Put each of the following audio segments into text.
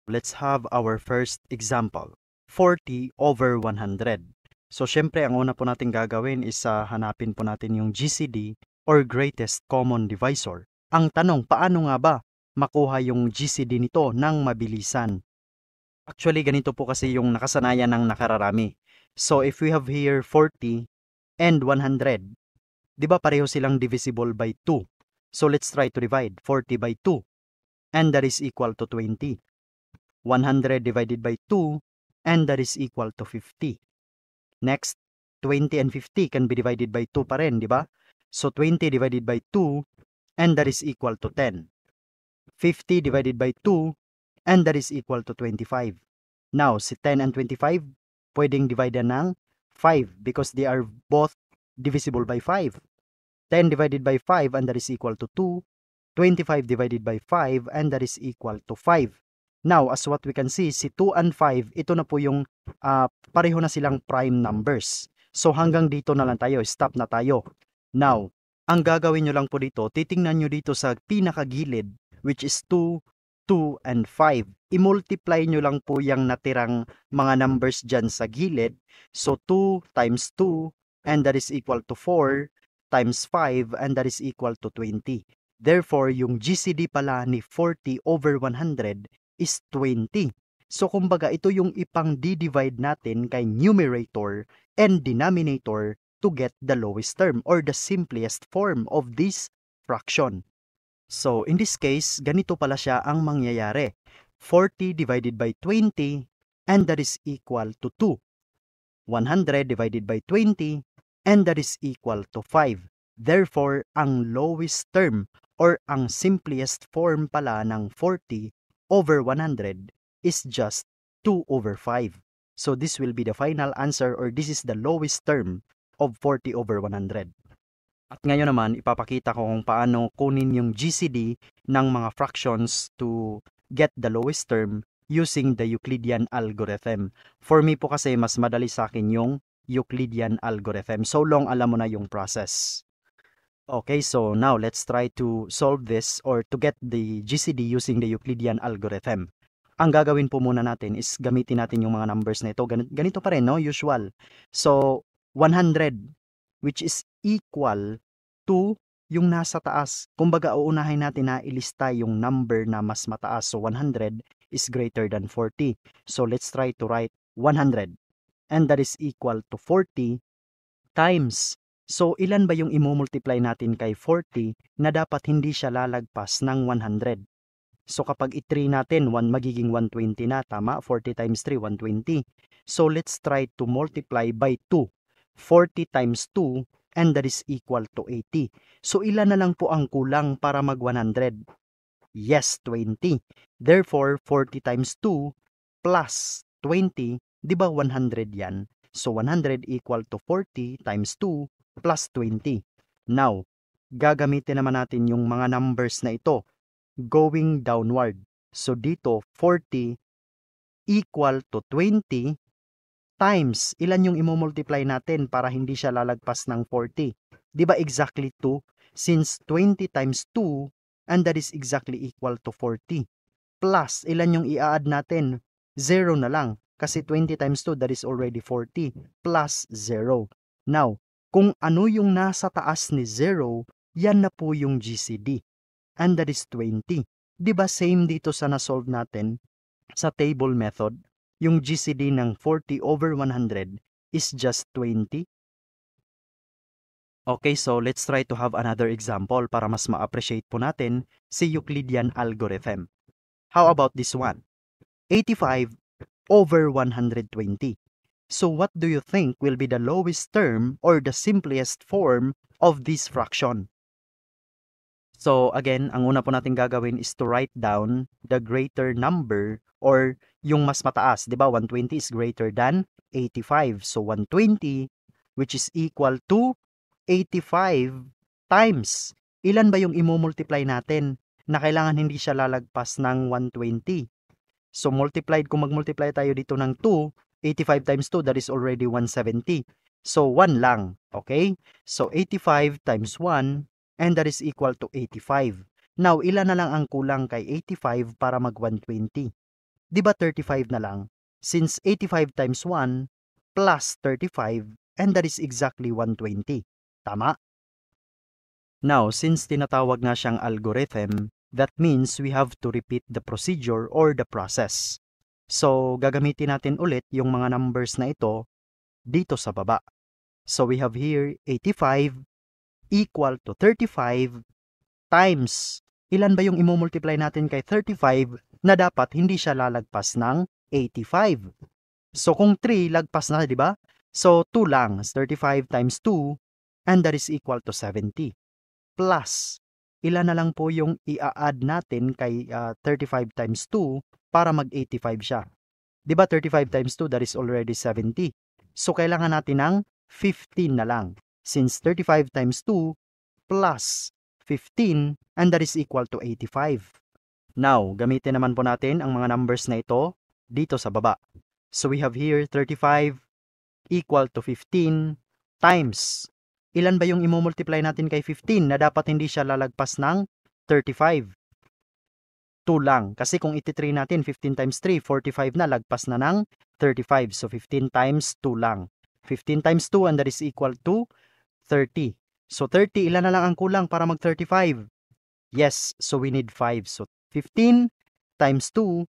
Let's have our first example, 40 over 100. So, syempre, ang una po natin gagawin is hanapin po natin yung GCD or greatest common divisor. Ang tanong, paano nga ba makuha yung GCD nito ng mabilisan? Actually, ganito po kasi yung nakasanayan ng nakararami. So, if we have here 40 and 100, di ba pareho silang divisible by 2? So, let's try to divide 40 by 2, and that is equal to 20. 100 divided by 2, and that is equal to 50. Next, 20 and 50 can be divided by 2 pa rin, di ba? So 20 divided by 2, and that is equal to 10. 50 divided by 2, and that is equal to 25. Now, si 10 and 25, pwedeng divide ng 5 because they are both divisible by 5. 10 divided by 5, and that is equal to 2. 25 divided by 5, and that is equal to 5. Now, as what we can see, si 2 and 5, ito na po yung pareho na silang prime numbers. So hanggang dito na lang tayo, stop na tayo. Now, ang gagawin nyo lang po dito, titingnan nyo dito sa pinakagilid, which is 2, 2, and 5. I-multiply nyo lang po yung natirang mga numbers dyan sa gilid. So 2 times 2, and that is equal to 4, times 5, and that is equal to 20. Therefore, yung GCD pala ni 40 over 100 is 20. So kumbaga ito yung ipang di-divide natin kay numerator and denominator to get the lowest term or the simplest form of this fraction. So in this case, ganito pala siya ang mangyayari. 40 divided by 20, and that is equal to 2. 100 divided by 20, and that is equal to 5. Therefore, ang lowest term or ang simplest form pala ng 40 over 100 is just 2 over 5. So this will be the final answer, or this is the lowest term of 40 over 100. At ngayon naman, ipapakita ko kung paano kunin yung GCD ng mga fractions to get the lowest term using the Euclidean algorithm. For me po kasi mas madali sa akin yung Euclidean algorithm. So long alam mo na yung process. Okay, so now let's try to solve this or to get the GCD using the Euclidean algorithm. Ang gagawin po muna natin is gamitin natin yung mga numbers na ito. Ganito pa rin, no? Usual. So, 100, which is equal to yung nasa taas. Kumbaga, uunahin natin na ilista yung number na mas mataas. So, 100 is greater than 40. So, let's try to write 100. And that is equal to 40 times. So, ilan ba yung imumultiply natin kay 40 na dapat hindi siya lalagpas ng 100? So, kapag i-3 natin, magiging 120 na, tama? 40 times 3, 120. So, let's try to multiply by 2. 40 times 2, and that is equal to 80. So, ilan na lang po ang kulang para mag 100? Yes, 20. Therefore, 40 times 2 plus 20, di ba 100 yan? So, 100 equal to 40 times 2 plus 20. Now, gagamitin naman natin yung mga numbers na ito going downward. So, dito, 40 equal to 20 times, ilan yung imumultiply natin para hindi siya lalagpas ng 40? Di ba exactly 2? Since 20 times 2, and that is exactly equal to 40. Plus, ilan yung i-add natin? 0 na lang. Kasi 20 times 2, that is already 40. Plus 0. Now, kung ano yung nasa taas ni 0, yan na po yung GCD. And that is 20. Diba same dito sa na-solve natin sa table method? Yung GCD ng 40 over 100 is just 20. Okay, so let's try to have another example para mas ma-appreciate po natin si Euclidean algorithm. How about this one? 85 over 120. So what do you think will be the lowest term or the simplest form of this fraction? So again, ang una po natin gagawin is to write down the greater number or yung mas mataas. Diba 120 is greater than 85. So 120 which is equal to 85 times. Ilan ba yung imumultiply natin na kailangan hindi siya lalagpas ng 120? So multiplied, kung mag-multiply tayo dito ng 2, 85 times 2, that is already 170. So 1 lang, okay? So 85 times 1, and that is equal to 85. Now, ilan na lang ang kulang kay 85 para mag 120? Di ba 35 na lang? Since 85 times 1 plus 35, and that is exactly 120. Tama? Now, since tinatawag nga siyang algorithm, that means we have to repeat the procedure or the process. So, gagamitin natin ulit yung mga numbers na ito dito sa baba. So, we have here 85 equal to 35 times. Ilan ba yung imumultiply natin kay 35 na dapat hindi siya lalagpas ng 85? So, kung 3, lagpas na, di ba? So, 2 lang. 35 times 2, and that is equal to 70. Plus, ilan na lang po yung i-add natin kay 35 times 2 para mag-85 siya. Di ba 35 times 2, that is already 70. So, kailangan natin ng 15 na lang. Since 35 times 2 plus 15, and that is equal to 85. Now, gamitin naman po natin ang mga numbers na ito dito sa baba. So, we have here 35 equal to 15 times. Ilan ba yung imumultiply natin kay 15 na dapat hindi siya lalagpas ng 35? 2 lang. Kasi kung iti-3 natin, 15 times 3, 45 na, lagpas na ng 35. So, 15 times 2 lang. 15 times 2, and that is equal to 30. So, 30, ilan na lang ang kulang para mag-35? Yes, so we need 5. So, 15 times 2,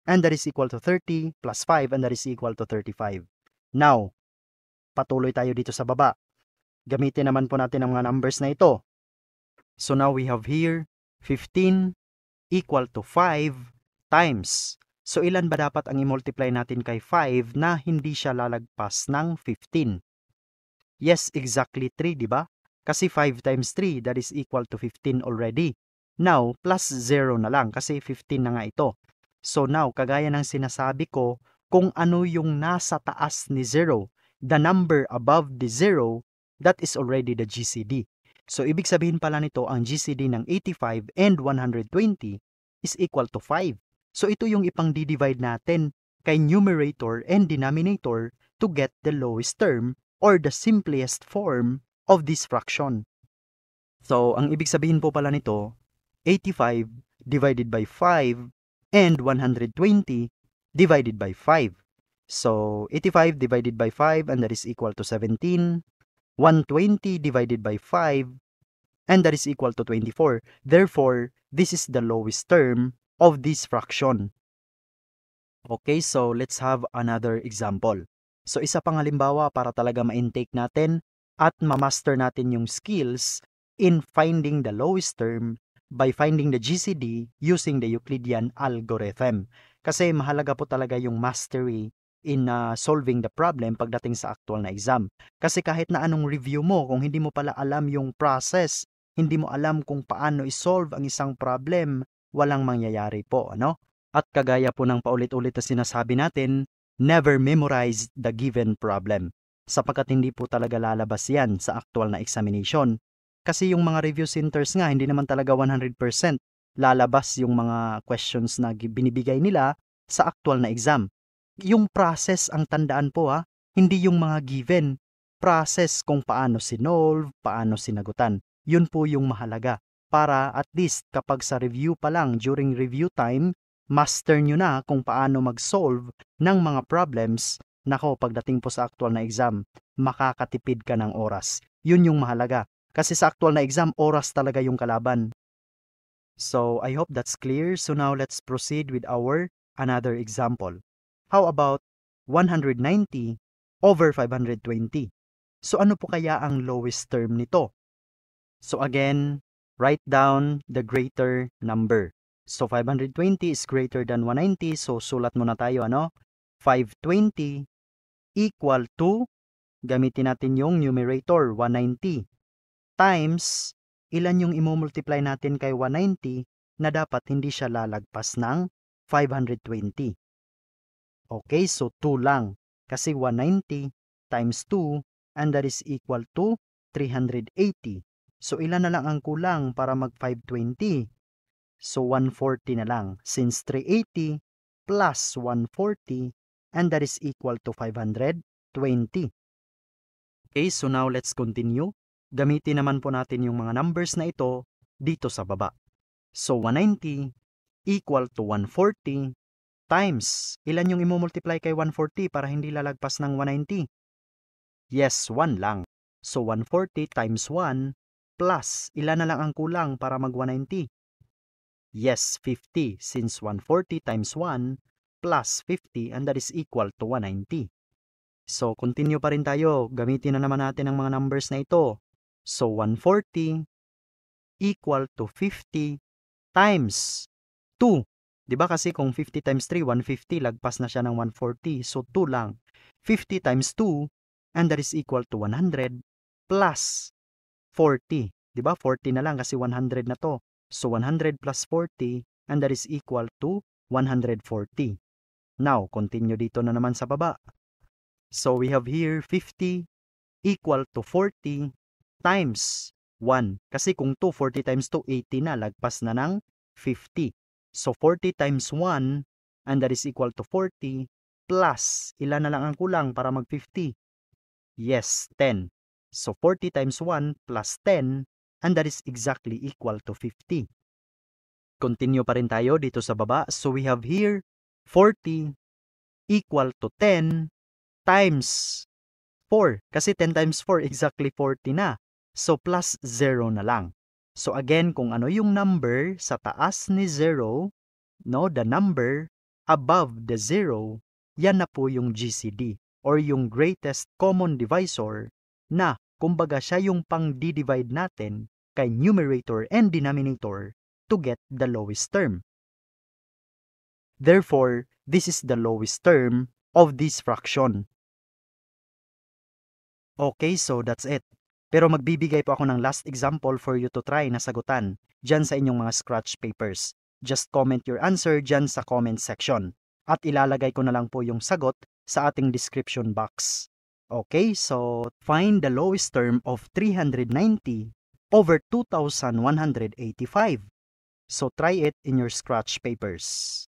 and that is equal to 30, plus 5, and that is equal to 35. Now, patuloy tayo dito sa baba. Gamitin naman po natin ang mga numbers na ito. So, now we have here 15 equal to 5 times. So, ilan ba dapat ang i-multiply natin kay 5 na hindi siya lalagpas ng 15? Yes, exactly 3, di ba? Kasi 5 times 3, that is equal to 15 already. Now, plus 0 na lang kasi 15 na nga ito. So, now, kagaya ng sinasabi ko, kung ano yung nasa taas ni 0, the number above the 0, that is already the GCD. So, ibig sabihin pala nito, ang GCD ng 85 and 120 is equal to 5. So, ito yung ipang-divide natin kay numerator and denominator to get the lowest term or the simplest form of this fraction. So, ang ibig sabihin po pala nito, 85 divided by 5 and 120 divided by 5. So, 85 divided by 5 and that is equal to 17. 120 divided by 5 and that is equal to 24. Therefore, this is the lowest term of this fraction. Okay, so let's have another example. So, isa pang halimbawa para talaga ma-intake natin at ma-master natin yung skills in finding the lowest term by finding the GCD using the Euclidean algorithm. Kasi mahalaga po talaga yung mastery in solving the problem pagdating sa actual na exam. Kasi kahit na anong review mo, kung hindi mo pala alam yung process, hindi mo alam kung paano isolve ang isang problem, walang mangyayari po, ano? At kagaya po ng paulit-ulit na sinasabi natin, never memorize the given problem. Sapagkat hindi po talaga lalabas yan sa actual na examination. Kasi yung mga review centers nga, hindi naman talaga 100% lalabas yung mga questions na binibigay nila sa actual na exam. Yung process ang tandaan po hindi yung mga given. Process kung paano sinolve, paano sinagutan. Yun po yung mahalaga. Para at least kapag sa review pa lang, during review time, master nyo na kung paano mag-solve ng mga problems. Nako, pagdating po sa actual na exam, makakatipid ka ng oras. Yun yung mahalaga. Kasi sa actual na exam, oras talaga yung kalaban. So, I hope that's clear. So now let's proceed with our another example. How about 190 over 520? So ano po kaya ang lowest term nito? So again, write down the greater number. So 520 is greater than 190. So sulat muna tayo, 520 equal to, gamitin natin yung numerator, 190. Times, ilan yung imumultiply natin kay 190 na dapat hindi siya lalagpas ng 520. Okay, so 2 lang. Kasi 190 times 2 and that is equal to 380. So ilan na lang ang kulang para mag 520? So 140 na lang. Since 380 plus 140 and that is equal to 520. Okay, so now let's continue. Gamitin naman po natin yung mga numbers na ito dito sa baba. So 190 equal to 140 times, ilan yung imumultiply kay 140 para hindi lalagpas ng 190? Yes, 1 lang. So 140 times 1 plus, ilan na lang ang kulang para mag 190? Yes, 50, since 140 times 1 plus 50 and that is equal to 190. So continue pa rin tayo, gamitin na naman natin ang mga numbers na ito. So 140 equal to 50 times 2. Diba kasi kung 50 times 3, 150, lagpas na siya ng 140. So 2 lang. 50 times 2, and that is equal to 100 plus 40. Diba? 40 na lang kasi 100 na to. So 100 plus 40, and that is equal to 140. Now, continue dito na naman sa baba. So we have here 50 equal to 40 times 1. Kasi kung 2, 40 times 2, 80 na. Lagpas na ng 50. So 40 times 1, and that is equal to 40, plus, ilan na lang ang kulang para mag 50? Yes, 10. So 40 times 1 plus 10, and that is exactly equal to 50. Continue pa rin tayo dito sa baba. So we have here 40 equal to 10 times 4. Kasi 10 times 4, exactly 40 na. So plus 0 na lang. So again, kung ano yung number sa taas ni 0, no, the number above the 0, yan na po yung GCD or yung greatest common divisor na kumbaga siya yung pang-divide natin kay numerator and denominator to get the lowest term. Therefore, this is the lowest term of this fraction. Okay, so that's it. Pero magbibigay po ako ng last example for you to try na sagutan dyan sa inyong mga scratch papers. Just comment your answer dyan sa comment section. At ilalagay ko na lang po yung sagot sa ating description box. Okay, so find the lowest term of 390 over 2,185. So try it in your scratch papers.